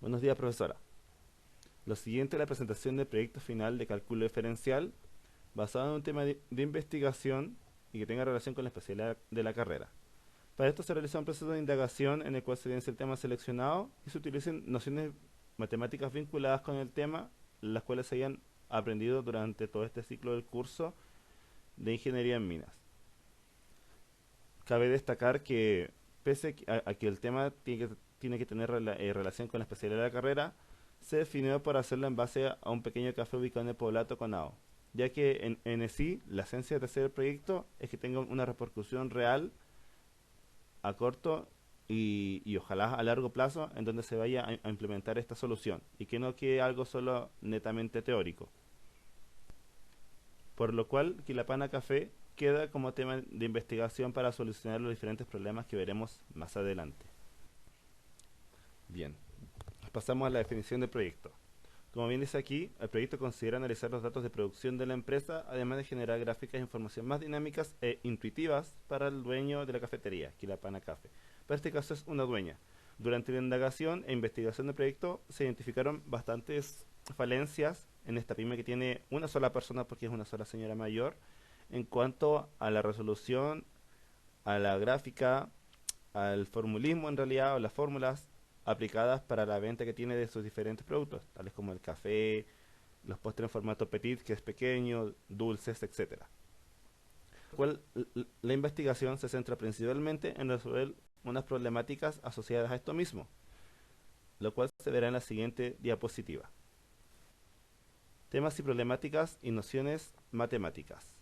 Buenos días, profesora. Lo siguiente es la presentación del proyecto final de cálculo diferencial basado en un tema de investigación y que tenga relación con la especialidad de la carrera. Para esto se realiza un proceso de indagación en el cual se evidencia el tema seleccionado y se utilicen nociones matemáticas vinculadas con el tema, las cuales se hayan aprendido durante todo este ciclo del curso de ingeniería en minas. Cabe destacar que pese a que el tema tiene que tener relación con la especialidad de la carrera, se definió por hacerlo en base a un pequeño café ubicado en el Poblato Conao, ya que en sí la esencia de hacer el proyecto es que tenga una repercusión real a corto y ojalá a largo plazo en donde se vaya a implementar esta solución y que no quede algo solo netamente teórico. Por lo cual Quilapana Café queda como tema de investigación para solucionar los diferentes problemas que veremos más adelante. Bien, pasamos a la definición del proyecto. Como bien dice aquí, el proyecto considera analizar los datos de producción de la empresa, además de generar gráficas e información más dinámicas e intuitivas para el dueño de la cafetería, Quilapana Café. Para este caso es una dueña. Durante la indagación e investigación del proyecto se identificaron bastantes falencias en esta pyme que tiene una sola persona porque es una sola señora mayor en cuanto a la resolución, a la gráfica, al formulismo en realidad o las fórmulas aplicadas para la venta que tiene de sus diferentes productos, tales como el café, los postres en formato petit, que es pequeño, dulces, etcétera. La investigación se centra principalmente en resolver unas problemáticas asociadas a esto mismo, lo cual se verá en la siguiente diapositiva. Temas y problemáticas y nociones matemáticas.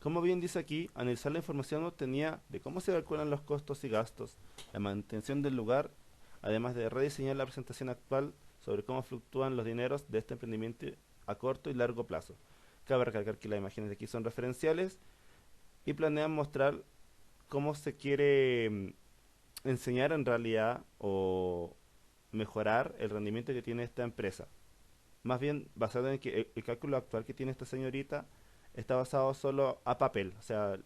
Como bien dice aquí, analizar la información obtenida de cómo se calculan los costos y gastos, la mantención del lugar, además de rediseñar la presentación actual sobre cómo fluctúan los dineros de este emprendimiento a corto y largo plazo. Cabe recalcar que las imágenes de aquí son referenciales y planean mostrar cómo se quiere enseñar en realidad o mejorar el rendimiento que tiene esta empresa. Más bien basado en que el cálculo actual que tiene esta señorita está basado solo a papel, o sea,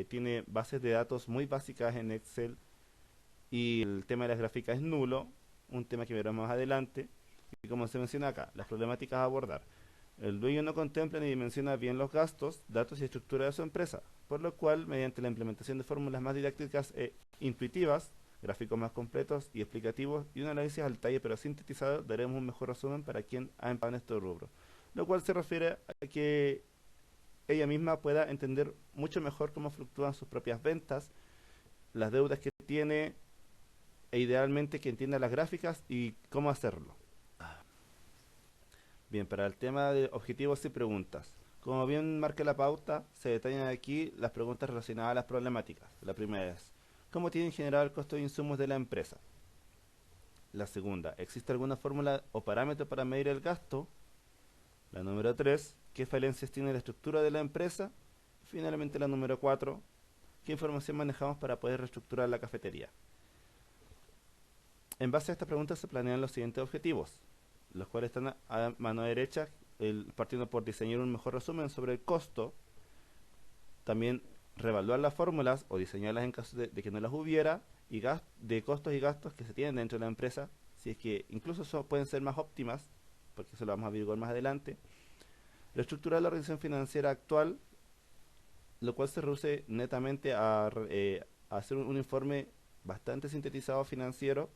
tiene bases de datos muy básicas en Excel y el tema de las gráficas es nulo, un tema que veremos más adelante. Y como se menciona acá, las problemáticas a abordar. El dueño no contempla ni dimensiona bien los gastos, datos y estructura de su empresa, por lo cual, mediante la implementación de fórmulas más didácticas e intuitivas, gráficos más completos y explicativos y un análisis al detalle pero sintetizado, daremos un mejor resumen para quien ha empleado en estos rubros. Lo cual se refiere a que ella misma pueda entender mucho mejor cómo fluctúan sus propias ventas, las deudas que tiene e idealmente que entienda las gráficas y cómo hacerlo. Bien, para el tema de objetivos y preguntas. Como bien marca la pauta, se detallan aquí las preguntas relacionadas a las problemáticas. La primera es, ¿cómo tienen generado el costo de insumos de la empresa? La segunda, ¿existe alguna fórmula o parámetro para medir el gasto? La número 3, ¿qué falencias tiene la estructura de la empresa? Finalmente la número 4, ¿qué información manejamos para poder reestructurar la cafetería? En base a estas preguntas se planean los siguientes objetivos, los cuales están a mano derecha, partiendo por diseñar un mejor resumen sobre el costo, también reevaluar las fórmulas o diseñarlas en caso de que no las hubiera, y de costos y gastos que se tienen dentro de la empresa, si es que incluso pueden ser más óptimas, porque eso lo vamos a averiguar más adelante. Reestructurar la organización financiera actual, lo cual se reduce netamente a hacer un informe bastante sintetizado financiero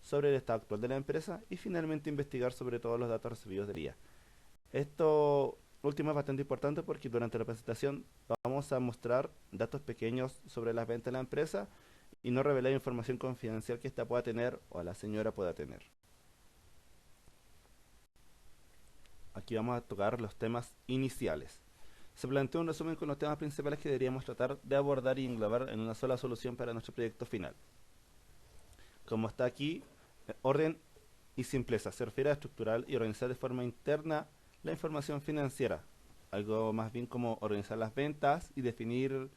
sobre el estado actual de la empresa y finalmente investigar sobre todos los datos recibidos del día. Esto último es bastante importante porque durante la presentación vamos a mostrar datos pequeños sobre las ventas de la empresa y no revelar información confidencial que ésta pueda tener o la señora pueda tener. Aquí vamos a tocar los temas iniciales. Se plantea un resumen con los temas principales que deberíamos tratar de abordar y englobar en una sola solución para nuestro proyecto final. Como está aquí, orden y simpleza se refiere a estructurar y organizar de forma interna la información financiera, algo más bien como organizar las ventas y definir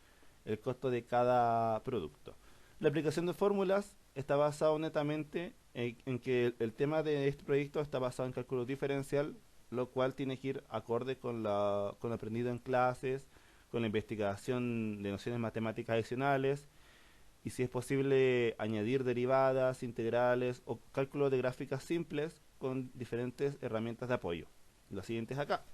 el costo de cada producto. La aplicación de fórmulas está basado netamente en que el tema de este proyecto está basado en cálculo diferencial, lo cual tiene que ir acorde con lo aprendido en clases, con la investigación de nociones matemáticas adicionales y si es posible añadir derivadas, integrales o cálculos de gráficas simples con diferentes herramientas de apoyo. Las siguientes acá.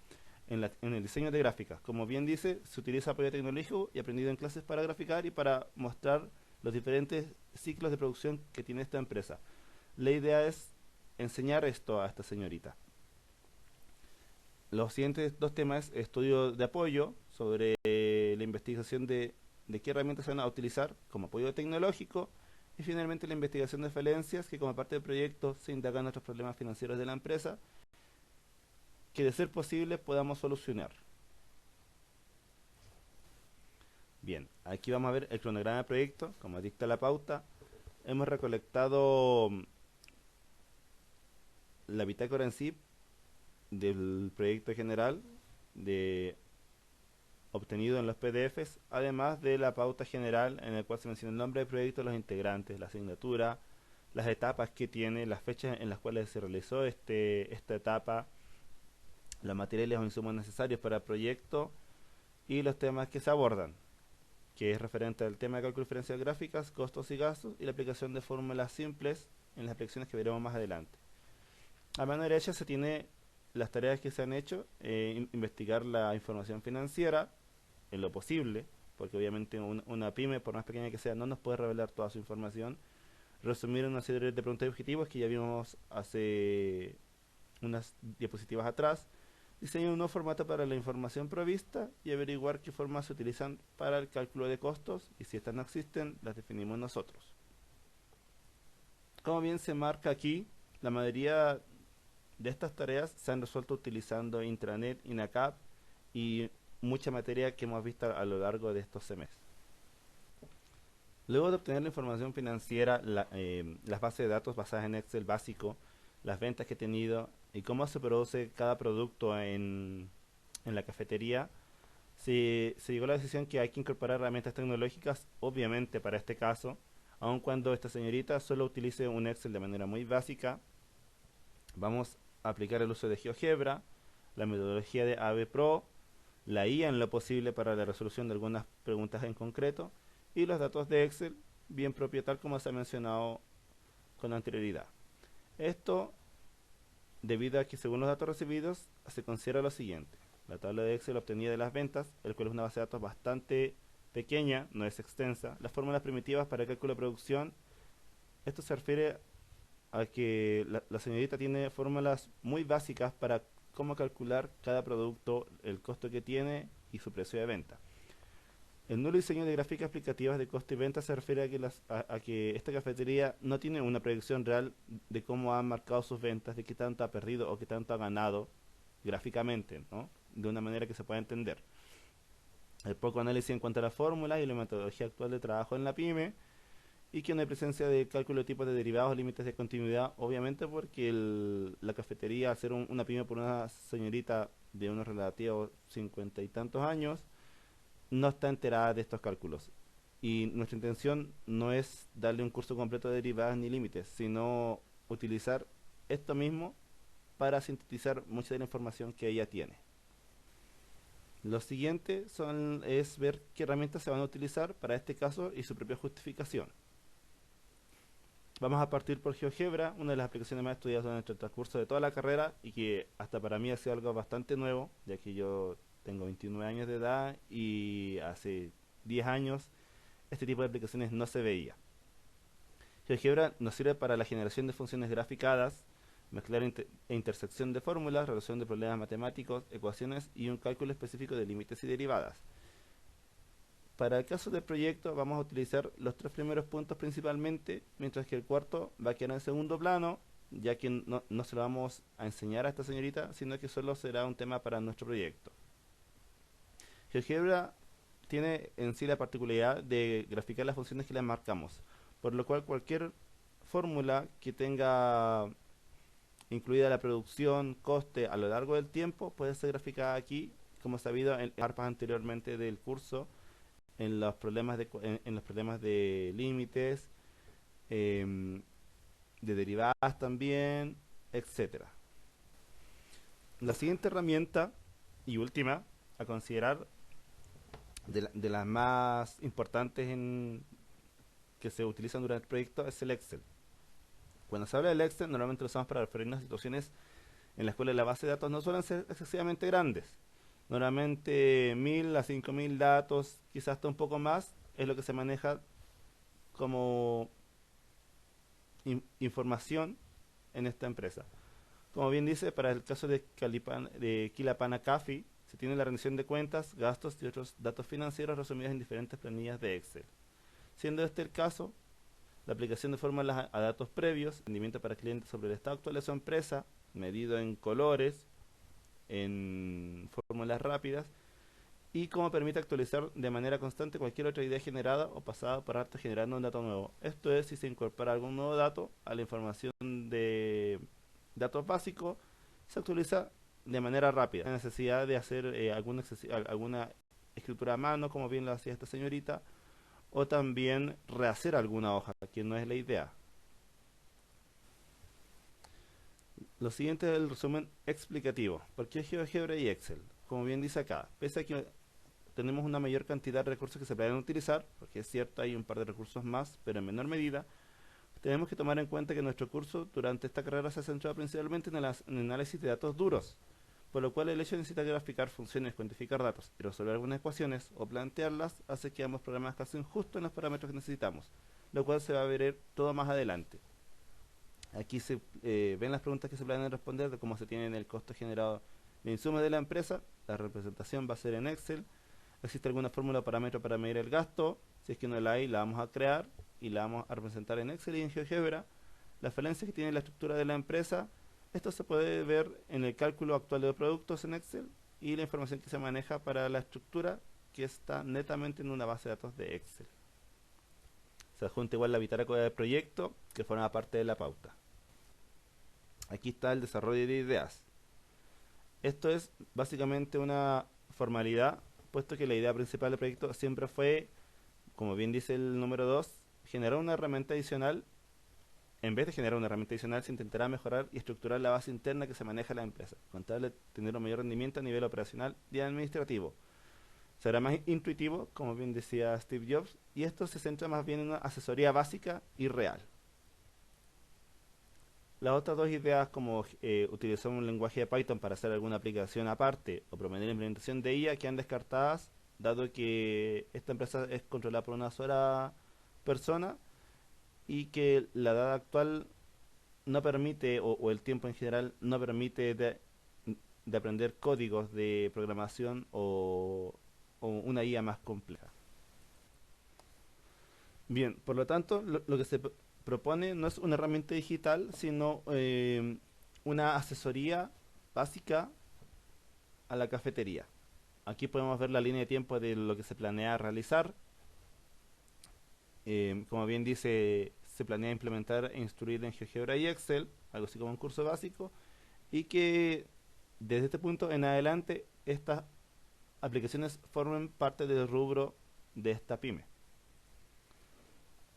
En el diseño de gráficas, como bien dice, se utiliza apoyo tecnológico y aprendido en clases para graficar y para mostrar los diferentes ciclos de producción que tiene esta empresa. La idea es enseñar esto a esta señorita. Los siguientes dos temas: estudio de apoyo sobre la investigación de qué herramientas se van a utilizar como apoyo tecnológico, y finalmente la investigación de falencias que como parte del proyecto se indagan nuestros problemas financieros de la empresa que de ser posible podamos solucionar. Bien, aquí vamos a ver el cronograma del proyecto, como dicta la pauta. Hemos recolectado la bitácora en sí del proyecto general de obtenido en los PDFs, además de la pauta general en el cual se menciona el nombre del proyecto, los integrantes, la asignatura, las etapas que tiene, las fechas en las cuales se realizó esta etapa, los materiales o insumos necesarios para el proyecto y los temas que se abordan, que es referente al tema de cálculo diferencial gráficas, costos y gastos y la aplicación de fórmulas simples en las aplicaciones que veremos más adelante. A mano derecha se tiene las tareas que se han hecho, investigar la información financiera en lo posible, porque obviamente una pyme, por más pequeña que sea, no nos puede revelar toda su información. Resumir una serie de preguntas y objetivos que ya vimos hace unas diapositivas atrás. Diseñar un nuevo formato para la información provista y averiguar qué formas se utilizan para el cálculo de costos, y si estas no existen, las definimos nosotros. Como bien se marca aquí, la mayoría de estas tareas se han resuelto utilizando Intranet, INACAP y mucha materia que hemos visto a lo largo de estos semestres. Luego de obtener la información financiera, las bases de datos basadas en Excel básico, las ventas que he tenido y cómo se produce cada producto en la cafetería, se llegó a la decisión que hay que incorporar herramientas tecnológicas, obviamente para este caso, aun cuando esta señorita solo utilice un Excel de manera muy básica. Vamos a aplicar el uso de GeoGebra, la metodología de AB Pro, la IA en lo posible para la resolución de algunas preguntas en concreto, y los datos de Excel bien propio tal como se ha mencionado con anterioridad. Esto debido a que según los datos recibidos se considera lo siguiente: la tabla de Excel obtenida de las ventas, el cual es una base de datos bastante pequeña, no es extensa, las fórmulas primitivas para el cálculo de producción. Esto se refiere a que la señorita tiene fórmulas muy básicas para cómo calcular cada producto, el costo que tiene y su precio de venta. El nulo diseño de gráficas explicativas de costo y venta se refiere a que esta cafetería no tiene una predicción real de cómo han marcado sus ventas, de qué tanto ha perdido o qué tanto ha ganado gráficamente, ¿no? De una manera que se pueda entender. El poco análisis en cuanto a las fórmulas y la metodología actual de trabajo en la pyme, y que no hay presencia de cálculo de tipos de derivados o límites de continuidad, obviamente porque la cafetería, al ser una pyme por una señorita de unos relativos 50 y tantos años, no está enterada de estos cálculos. Y nuestra intención no es darle un curso completo de derivadas ni límites, sino utilizar esto mismo para sintetizar mucha de la información que ella tiene. Lo siguiente es ver qué herramientas se van a utilizar para este caso y su propia justificación. Vamos a partir por GeoGebra, una de las aplicaciones más estudiadas durante el transcurso de toda la carrera y que hasta para mí ha sido algo bastante nuevo, ya que yo tengo 29 años de edad y hace 10 años este tipo de aplicaciones no se veía. GeoGebra nos sirve para la generación de funciones graficadas, mezclar e intersección de fórmulas, resolución de problemas matemáticos, ecuaciones y un cálculo específico de límites y derivadas. Para el caso del proyecto vamos a utilizar los tres primeros puntos principalmente, mientras que el cuarto va a quedar en segundo plano, ya que no se lo vamos a enseñar a esta señorita, sino que solo será un tema para nuestro proyecto. GeoGebra tiene en sí la particularidad de graficar las funciones que le marcamos, por lo cual cualquier fórmula que tenga incluida la producción, coste a lo largo del tiempo puede ser graficada aquí, como sabido en mapas anteriormente del curso, en los problemas en los problemas de límites, de derivadas también, etcétera. La siguiente herramienta y última a considerar, de las más importantes que se utilizan durante el proyecto es el Excel. Cuando se habla del Excel, normalmente lo usamos para referirnos a situaciones en las cuales la base de datos no suelen ser excesivamente grandes. Normalmente 1000 a 5000 datos, quizás hasta un poco más, es lo que se maneja como información en esta empresa. Como bien dice, para el caso de Kilapana Cafi, se tiene la rendición de cuentas, gastos y otros datos financieros resumidos en diferentes planillas de Excel. Siendo este el caso, la aplicación de fórmulas a datos previos, rendimiento para clientes sobre el estado actual de su empresa, medido en colores, en fórmulas rápidas, y cómo permite actualizar de manera constante cualquier otra idea generada o pasada por alto generando un dato nuevo. Esto es si se incorpora algún nuevo dato a la información de datos básicos, se actualiza de manera rápida. La necesidad de hacer alguna escritura a mano, como bien lo hacía esta señorita, o también rehacer alguna hoja, que no es la idea. Lo siguiente es el resumen explicativo. ¿Por qué GeoGebra y Excel? Como bien dice acá, pese a que tenemos una mayor cantidad de recursos que se pueden utilizar, porque es cierto, hay un par de recursos más, pero en menor medida, tenemos que tomar en cuenta que nuestro curso durante esta carrera se ha centrado principalmente en el análisis de datos duros, por lo cual el hecho de necesitar graficar funciones, cuantificar datos y resolver algunas ecuaciones o plantearlas hace que ambos programas casen justo en los parámetros que necesitamos, lo cual se va a ver todo más adelante. Aquí se ven las preguntas que se planean responder de cómo se tiene el costo generado de insumos de la empresa. La representación va a ser en Excel. Existe alguna fórmula o parámetro para medir el gasto. Si es que no la hay, la vamos a crear y la vamos a representar en Excel y en GeoGebra. Las falencias que tiene la estructura de la empresa. Esto se puede ver en el cálculo actual de los productos en Excel y la información que se maneja para la estructura que está netamente en una base de datos de Excel. Se adjunta igual la bitácora del proyecto que forma parte de la pauta. Aquí está el desarrollo de ideas. Esto es básicamente una formalidad, puesto que la idea principal del proyecto siempre fue, como bien dice el número 2, generar una herramienta adicional. En vez de generar una herramienta adicional, se intentará mejorar y estructurar la base interna que se maneja en la empresa, con tal de tener un mayor rendimiento a nivel operacional y administrativo. Será más intuitivo, como bien decía Steve Jobs, y esto se centra más bien en una asesoría básica y real. Las otras dos ideas, como utilizar un lenguaje de Python para hacer alguna aplicación aparte o proponer la implementación de IA, quedan descartadas, dado que esta empresa es controlada por una sola persona y que la edad actual no permite, o el tiempo en general, no permite de aprender códigos de programación o una IA más compleja. Bien, por lo tanto, lo que se propone no es una herramienta digital, sino una asesoría básica a la cafetería. Aquí podemos ver la línea de tiempo de lo que se planea realizar. Como bien dice, se planea implementar e instruir en GeoGebra y Excel, algo así como un curso básico, y que desde este punto en adelante estas aplicaciones formen parte del rubro de esta pyme.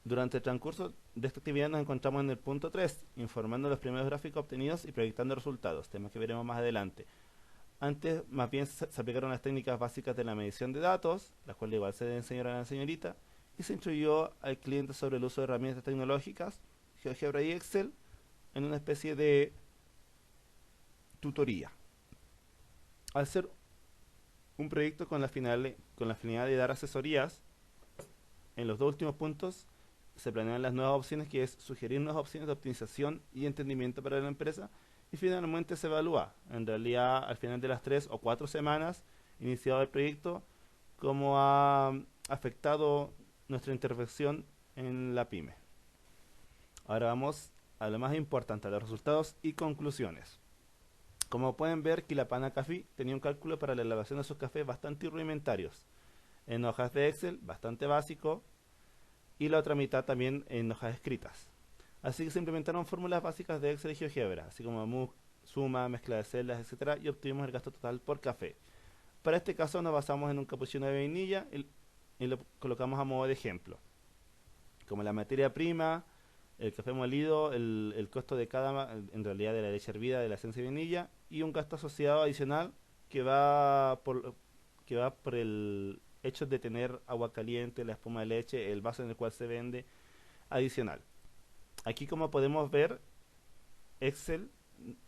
Durante el transcurso de esta actividad nos encontramos en el punto 3, informando los primeros gráficos obtenidos y proyectando resultados, tema que veremos más adelante. Antes, más bien, se aplicaron las técnicas básicas de la medición de datos, las cuales igual se enseñaron a la señorita, y se instruyó al cliente sobre el uso de herramientas tecnológicas, GeoGebra y Excel, en una especie de tutoría. Al ser un proyecto con la finalidad de dar asesorías, en los dos últimos puntos se planean las nuevas opciones, que es sugerir nuevas opciones de optimización y entendimiento para la empresa, y finalmente se evalúa, en realidad al final de las 3 o 4 semanas iniciado el proyecto, cómo ha afectado nuestra intervención en la pyme. Ahora vamos a lo más importante, a los resultados y conclusiones. Como pueden ver, Kilapana Café tenía un cálculo para la elaboración de sus cafés bastante rudimentarios, en hojas de Excel, bastante básico, y la otra mitad también en hojas escritas. Así que se implementaron fórmulas básicas de Excel y GeoGebra, así como suma, mezcla de celdas, etcétera, y obtuvimos el gasto total por café. Para este caso nos basamos en un capuchino de vainilla y lo colocamos a modo de ejemplo. Como la materia prima, el café molido, el costo de en realidad de la leche hervida, de la esencia de vainilla, y un gasto asociado adicional que va por el hecho de tener agua caliente, la espuma de leche, el vaso en el cual se vende, adicional. Aquí, como podemos ver, Excel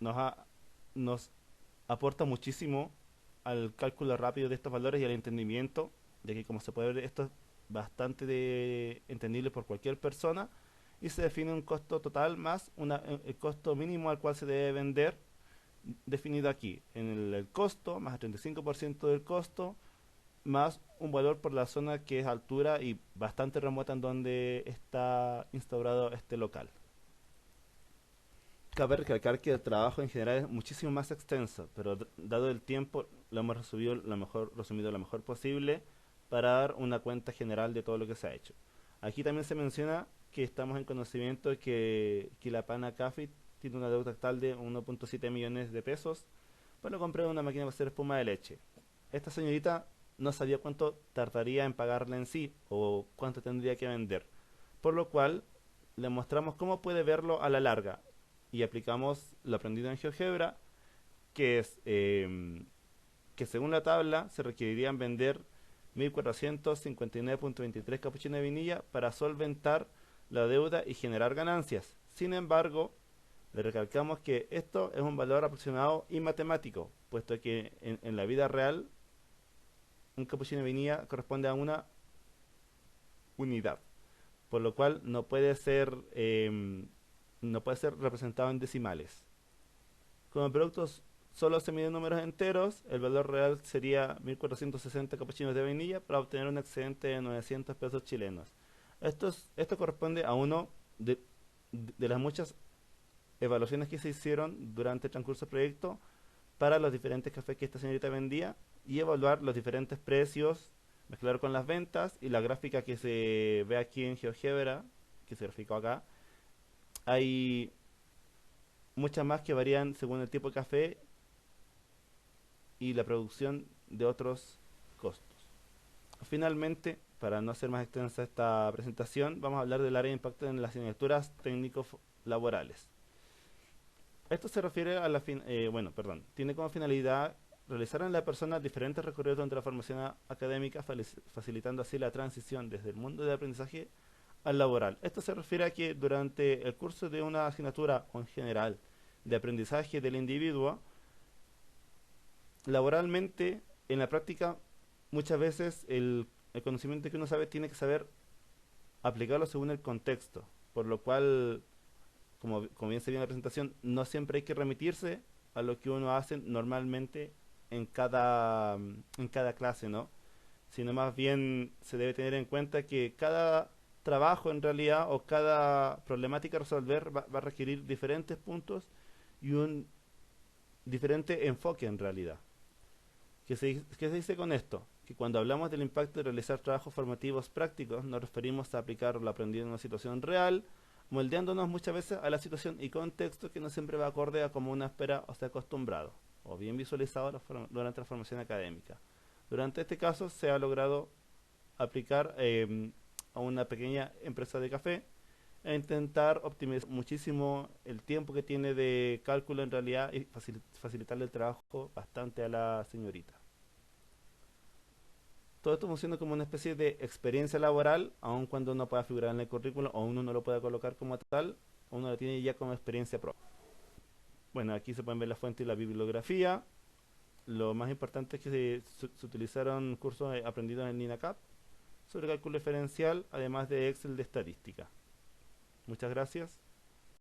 nos, nos aporta muchísimo al cálculo rápido de estos valores y al entendimiento, ya que, como se puede ver, esto es bastante entendible por cualquier persona, y se define un costo total más el costo mínimo al cual se debe vender, definido aquí en el costo más el 35% del costo más un valor por la zona, que es altura y bastante remota en donde está instaurado este local. Cabe recalcar que el trabajo en general es muchísimo más extenso, pero dado el tiempo lo hemos resumido lo mejor posible para dar una cuenta general de todo lo que se ha hecho. Aquí también se menciona que estamos en conocimiento de que la Pana Café tiene una deuda actual de 1.7 millones de pesos para comprar una máquina para hacer espuma de leche. Esta señorita no sabía cuánto tardaría en pagarla en sí o cuánto tendría que vender, por lo cual le mostramos cómo puede verlo a la larga y aplicamos lo aprendido en GeoGebra, que es que según la tabla se requerirían vender 1459.23 capuchinos de vinilla para solventar la deuda y generar ganancias. Sin embargo, le recalcamos que esto es un valor aproximado y matemático, puesto que en la vida real un capuchino de vinilla corresponde a una unidad, por lo cual no puede ser representado en decimales. Como el producto solo se mide en números enteros, el valor real sería 1460 capuchinos de vainilla para obtener un excedente de 900 pesos chilenos. Esto corresponde a uno de las muchas evaluaciones que se hicieron durante el transcurso del proyecto para los diferentes cafés que esta señorita vendía y evaluar los diferentes precios, mezclar con las ventas, y la gráfica que se ve aquí en GeoGebra, que se graficó acá, hay muchas más que varían según el tipo de café y la producción de otros costos. Finalmente, para no hacer más extensa esta presentación, vamos a hablar del área de impacto en las asignaturas técnico-laborales. Esto se refiere a tiene como finalidad realizar en la persona diferentes recorridos durante la formación académica, facilitando así la transición desde el mundo del aprendizaje al laboral. Esto se refiere a que durante el curso de una asignatura o en general de aprendizaje del individuo, laboralmente, en la práctica, muchas veces el conocimiento que uno sabe tiene que saber aplicarlo según el contexto, por lo cual, como bien se vio en la presentación, no siempre hay que remitirse a lo que uno hace normalmente en cada clase, ¿no? Sino más bien se debe tener en cuenta que cada trabajo en realidad o cada problemática a resolver va a requerir diferentes puntos y un diferente enfoque en realidad. ¿Qué se dice con esto? Que cuando hablamos del impacto de realizar trabajos formativos prácticos, nos referimos a aplicar lo aprendido en una situación real, moldeándonos muchas veces a la situación y contexto que no siempre va acorde a como uno espera o se ha acostumbrado, o bien visualizado durante la formación académica. Durante este caso se ha logrado aplicar a una pequeña empresa de café e intentar optimizar muchísimo el tiempo que tiene de cálculo en realidad y facilitarle el trabajo bastante a la señorita. Todo esto funciona como una especie de experiencia laboral, aun cuando no pueda figurar en el currículo o uno no lo pueda colocar como tal, uno lo tiene ya como experiencia propia. Bueno, aquí se pueden ver la fuente y la bibliografía. Lo más importante es que se utilizaron cursos aprendidos en LINACAP sobre cálculo diferencial, además de Excel de estadística. Muchas gracias.